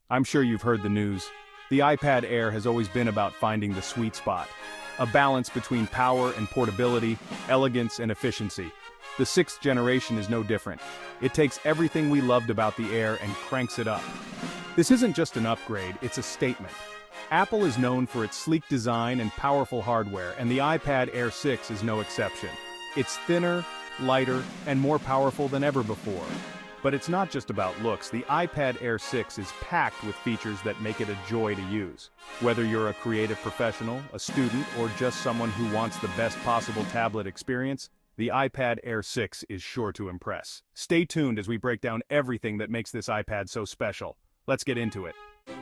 I'm sure you've heard the news. The iPad Air has always been about finding the sweet spot. A balance between power and portability, elegance and efficiency. The 6th generation is no different. It takes everything we loved about the Air and cranks it up. This isn't just an upgrade, it's a statement. Apple is known for its sleek design and powerful hardware, and the iPad Air 6 is no exception. It's thinner, lighter, and more powerful than ever before. But it's not just about looks. The iPad Air 6 is packed with features that make it a joy to use. Whether you're a creative professional, a student, or just someone who wants the best possible tablet experience, the iPad Air 6 is sure to impress. Stay tuned as we break down everything that makes this iPad so special. Let's get into it.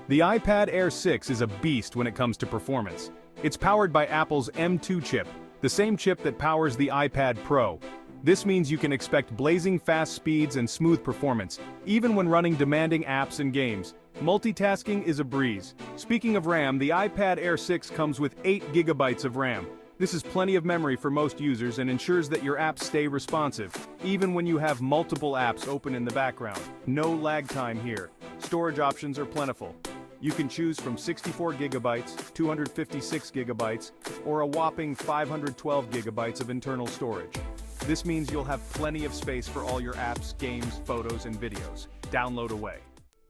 The iPad Air 6 is a beast when it comes to performance. It's powered by Apple's M2 chip, the same chip that powers the iPad Pro. This means you can expect blazing fast speeds and smooth performance, even when running demanding apps and games. Multitasking is a breeze. Speaking of RAM, the iPad Air 6 comes with 8 GB of RAM. This is plenty of memory for most users and ensures that your apps stay responsive, even when you have multiple apps open in the background. No lag time here. Storage options are plentiful. You can choose from 64 GB, 256 GB, or a whopping 512 GB of internal storage. This means you'll have plenty of space for all your apps, games, photos, and videos. Download away.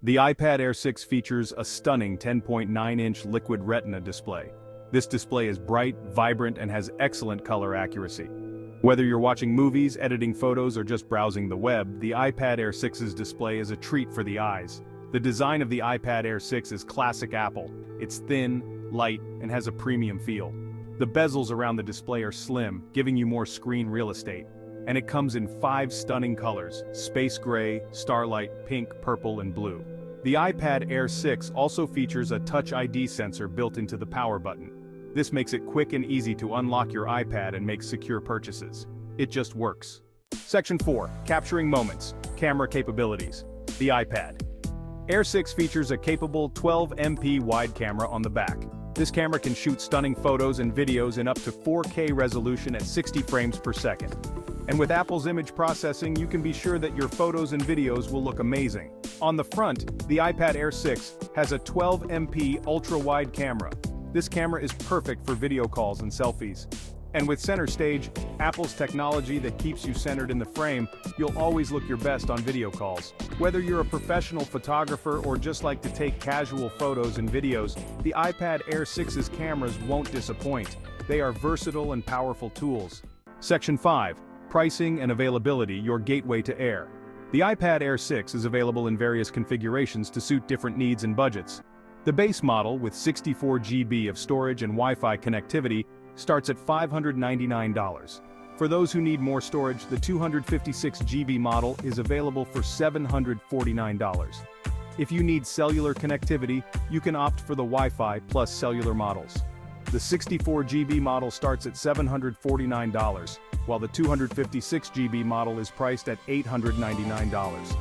The iPad Air 6 features a stunning 10.9-inch Liquid Retina display. This display is bright, vibrant, and has excellent color accuracy. Whether you're watching movies, editing photos, or just browsing the web, the iPad Air 6's display is a treat for the eyes. The design of the iPad Air 6 is classic Apple. It's thin, light, and has a premium feel. The bezels around the display are slim, giving you more screen real estate. And it comes in 5 stunning colors: space gray, starlight, pink, purple, and blue. The iPad Air 6 also features a Touch ID sensor built into the power button. This makes it quick and easy to unlock your iPad and make secure purchases. It just works. Section 4. Capturing moments. Camera capabilities. The iPad Air 6 features a capable 12MP wide camera on the back. This camera can shoot stunning photos and videos in up to 4K resolution at 60 frames per second. And with Apple's image processing, you can be sure that your photos and videos will look amazing. On the front, the iPad Air 6 has a 12MP ultra-wide camera. This camera is perfect for video calls and selfies. And with Center Stage, Apple's technology that keeps you centered in the frame, you'll always look your best on video calls. Whether you're a professional photographer or just like to take casual photos and videos, the iPad Air 6's cameras won't disappoint. They are versatile and powerful tools. Section 5. Pricing and availability, your gateway to Air. The iPad Air 6 is available in various configurations to suit different needs and budgets. The base model, with 64 GB of storage and Wi-Fi connectivity, starts at $599. For those who need more storage, the 256 GB model is available for $749. If you need cellular connectivity, you can opt for the Wi-Fi plus cellular models. The 64 GB model starts at $749, while the 256 GB model is priced at $899.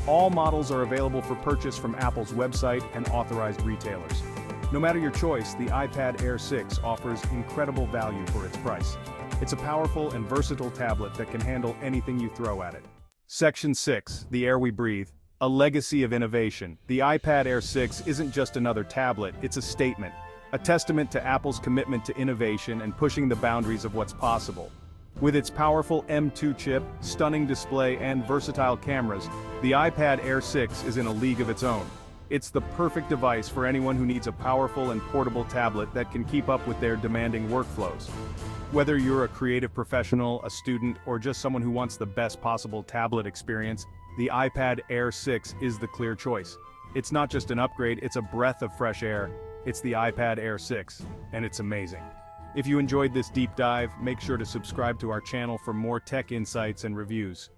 All models are available for purchase from Apple's website and authorized retailers. No matter your choice, the iPad Air 6 offers incredible value for its price. It's a powerful and versatile tablet that can handle anything you throw at it. Section 6. The Air We Breathe. A legacy of innovation. The iPad Air 6 isn't just another tablet, it's a statement. A testament to Apple's commitment to innovation and pushing the boundaries of what's possible. With its powerful M2 chip, stunning display, and versatile cameras, the iPad Air 6 is in a league of its own. It's the perfect device for anyone who needs a powerful and portable tablet that can keep up with their demanding workflows. Whether you're a creative professional, a student, or just someone who wants the best possible tablet experience, the iPad Air 6 is the clear choice. It's not just an upgrade, it's a breath of fresh air. It's the iPad Air 6, and it's amazing. If you enjoyed this deep dive, make sure to subscribe to our channel for more tech insights and reviews.